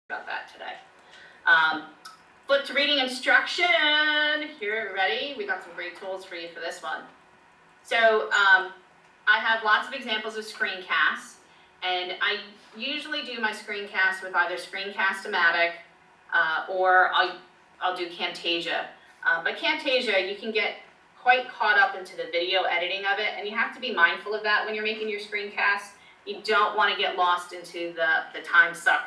about that today. Flip to reading instruction. Here, ready? We got some great tools for you for this one. So I have lots of examples of screencasts, and I usually do my screencast with either Screencast-O-Matic or I'll do Camtasia. But Camtasia, you can get quite caught up into the video editing of it, and you have to be mindful of that when you're making your screencast. You don't want to get lost into the time suck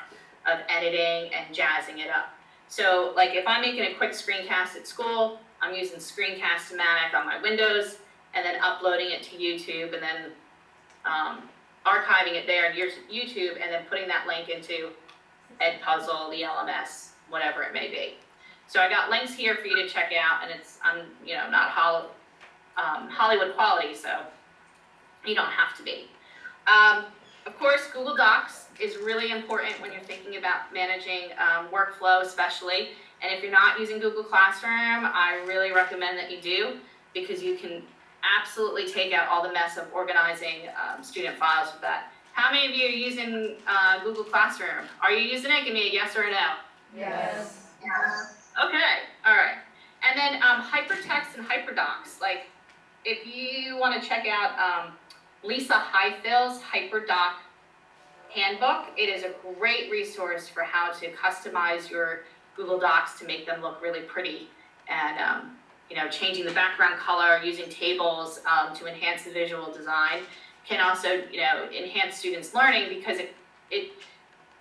of editing and jazzing it up. So like if I'm making a quick screencast at school, I'm using Screencast-O-Matic on my Windows and then uploading it to YouTube and then archiving it there on YouTube and then putting that link into Edpuzzle, the LMS, whatever it may be. So I got links here for you to check out, and it's not Hollywood quality, so you don't have to be. Of course, Google Docs is really important when you're thinking about managing workflow especially. And if you're not using Google Classroom, I really recommend that you do, because you can absolutely take out all the mess of organizing student files with that. How many of you are using Google Classroom? Are you using it? Give me a yes or a no. Yes. Okay, all right. And then hypertext and hyperdocs. Like if you want to check out Lisa Highfield's Hyperdoc Handbook, it is a great resource for how to customize your Google Docs to make them look really pretty, and changing the background color, using tables to enhance the visual design can also enhance students' learning, because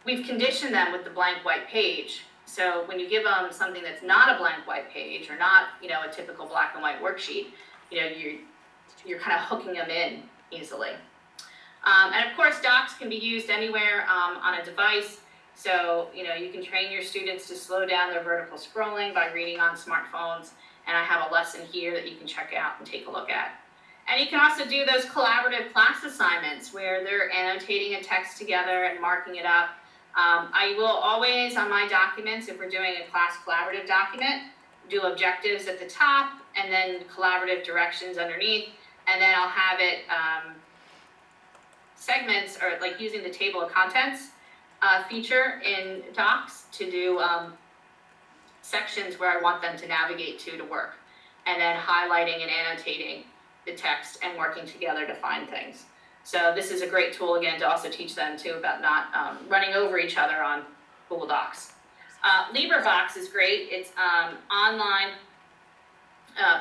we've conditioned them with the blank white page. So when you give them something that's not a blank white page or not a typical black and white worksheet, you're kind of hooking them in easily. And of course, docs can be used anywhere on a device. So, you can train your students to slow down their vertical scrolling by reading on smartphones. And I have a lesson here that you can check out and take a look at. And you can also do those collaborative class assignments where they're annotating a text together and marking it up. I will always, on my documents, if we're doing a class collaborative document, do objectives at the top and then collaborative directions underneath. And then I'll have it segments, or like using the table of contents feature in docs to do sections where I want them to navigate to work, and then highlighting and annotating the text and working together to find things. So this is a great tool, again, to also teach them too about not running over each other on Google Docs. LibriVox is great. It's online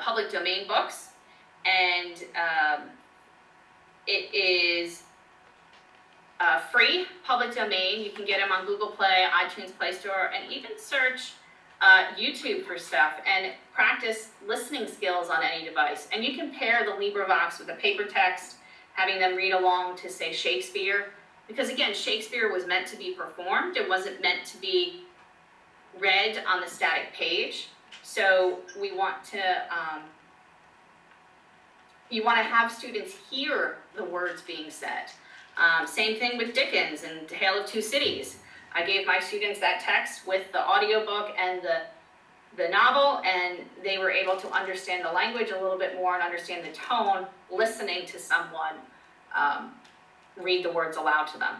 public domain books, and it is free, public domain. You can get them on Google Play, iTunes Play Store, and even search YouTube for stuff and practice listening skills on any device. And you can pair the LibriVox with a paper text, having them read along to, say, Shakespeare. Because again, Shakespeare was meant to be performed. It wasn't meant to be read on the static page. So we want to, you want to have students hear the words being said. Same thing with Dickens and Tale of Two Cities. I gave my students that text with the audiobook and the novel, and they were able to understand the language a little bit more and understand the tone, listening to someone read the words aloud to them.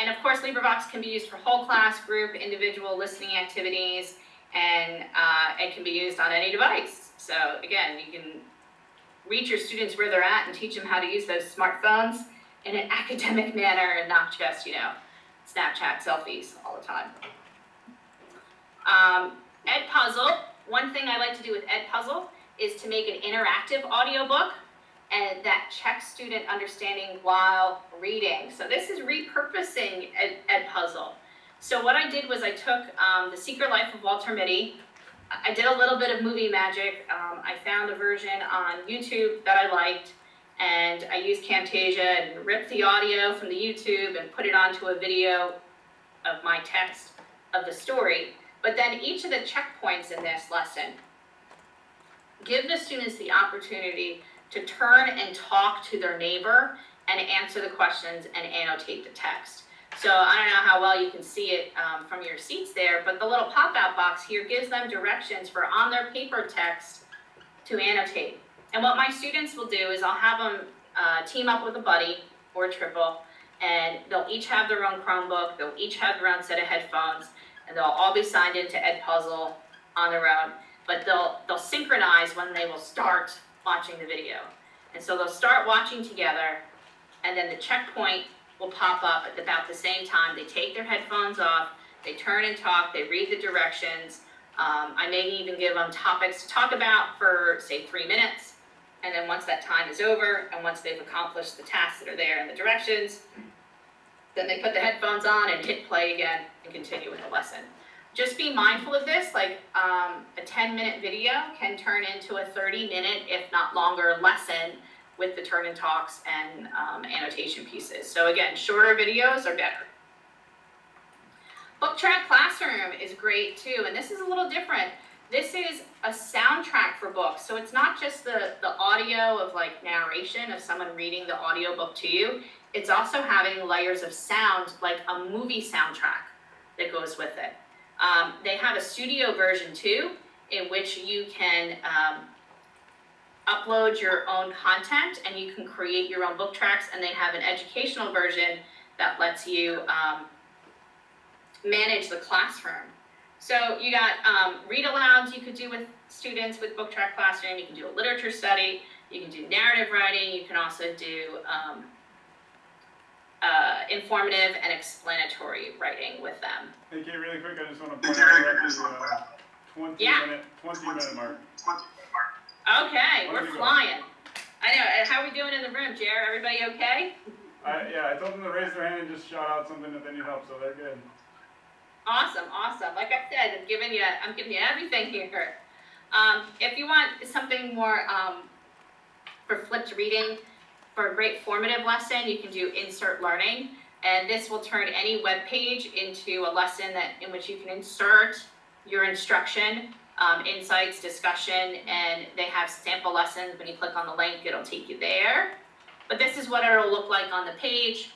And of course, LibriVox can be used for whole class, group, individual listening activities, and it can be used on any device. So again, you can reach your students where they're at and teach them how to use those smartphones in an academic manner and not just, Snapchat selfies all the time. Edpuzzle, one thing I like to do with Edpuzzle is to make an interactive audiobook and that checks student understanding while reading. So this is repurposing Edpuzzle. So what I did was I took The Secret Life of Walter Mitty. I did a little bit of movie magic. I found a version on YouTube that I liked, and I used Camtasia and ripped the audio from the YouTube and put it onto a video of my text of the story. But then each of the checkpoints in this lesson give the students the opportunity to turn and talk to their neighbor and answer the questions and annotate the text. So I don't know how well you can see it from your seats there, but the little pop-out box here gives them directions for on their paper text to annotate. And what my students will do is I'll have them team up with a buddy or a triple, and they'll each have their own Chromebook, they'll each have their own set of headphones, and they'll all be signed into Edpuzzle on their own, but they'll synchronize when they will start watching the video. And so they'll start watching together, and then the checkpoint will pop up at about the same time. They take their headphones off, they turn and talk, they read the directions. I may even give them topics to talk about for, say, 3 minutes. And then once that time is over, and once they've accomplished the tasks that are there and the directions, then they put the headphones on and hit play again and continue with the lesson. Just be mindful of this, like a 10-minute video can turn into a 30-minute, if not longer, lesson with the turn and talks and annotation pieces. So again, shorter videos are better. Book Track Classroom is great too, and this is a little different. This is a soundtrack for books, so it's not just the audio of like narration of someone reading the audiobook to you, it's also having layers of sound, like a movie soundtrack that goes with it. They have a studio version too, in which you can upload your own content and you can create your own book tracks, and they have an educational version that lets you manage the classroom. So you got read alouds you could do with students with Book Track Classroom, you can do a literature study, you can do narrative writing, you can also do informative and explanatory writing with them. Hey Kate, really quick, I just want to point out the 20-minute mark. Okay, we're flying. I know, how are we doing in the room, Jer? Everybody okay? Yeah, I told them to raise their hand and just shout out something if they need help, so they're good. Awesome, awesome. Like I said, I'm giving you everything here. If you want something more for flipped reading, for a great formative lesson, you can do insert learning, and this will turn any web page into a lesson in which you can insert your instruction, insights, discussion, and they have sample lessons. When you click on the link, it'll take you there. But this is what it'll look like on the page.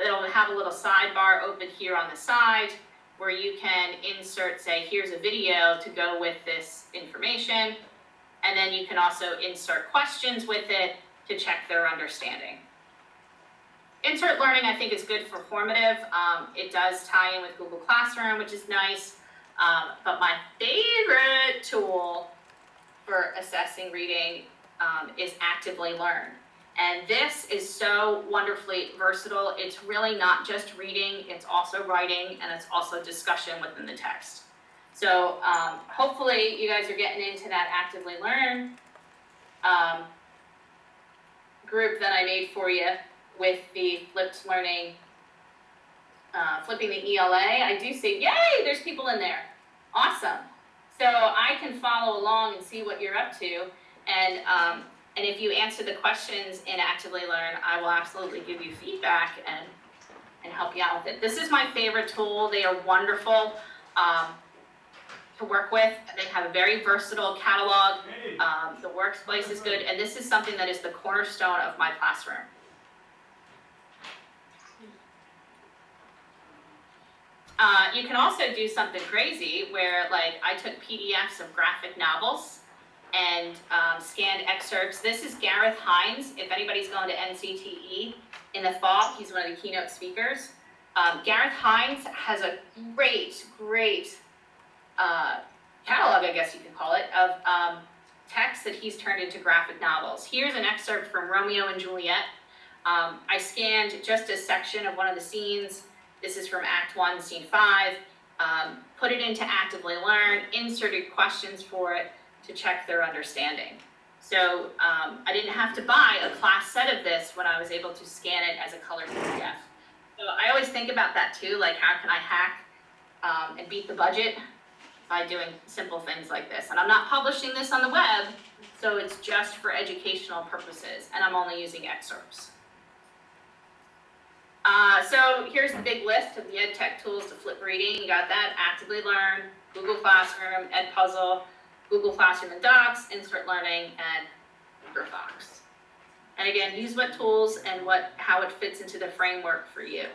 It'll have a little sidebar open here on the side, where you can insert, say, here's a video to go with this information, and then you can also insert questions with it to check their understanding. Insert learning, I think, is good for formative. It does tie in with Google Classroom, which is nice, but my favorite tool for assessing reading is Actively Learn. And this is so wonderfully versatile. It's really not just reading, it's also writing, and it's also discussion within the text. So hopefully you guys are getting into that Actively Learn group that I made for you with the flipped learning, flipping the ELA. I do see, yay, there's people in there. Awesome. So I can follow along and see what you're up to, and if you answer the questions in Actively Learn, I will absolutely give you feedback and help you out with it. This is my favorite tool. They are wonderful to work with. They have a very versatile catalog. The workspace is good, and this is something that is the cornerstone of my classroom. You can also do something crazy where, like, I took PDFs of graphic novels and scanned excerpts. This is Gareth Hines. If anybody's going to NCTE in the fall, he's one of the keynote speakers. Gareth Hines has a great catalog, I guess you could call it, of texts that he's turned into graphic novels. Here's an excerpt from Romeo and Juliet. I scanned just a section of one of the scenes. This is from Act 1, Scene 5. Put it into Actively Learn, inserted questions for it to check their understanding. So I didn't have to buy a class set of this when I was able to scan it as a colored PDF. So I always think about that too, like how can I hack and beat the budget by doing simple things like this. And I'm not publishing this on the web, so it's just for educational purposes, and I'm only using excerpts. So here's the big list of the EdTech tools to flip reading. You got that, Actively Learn, Google Classroom, Edpuzzle, Google Classroom and Docs, Insert Learning, and Dropbox. And again, use what tools and how it fits into the framework for you.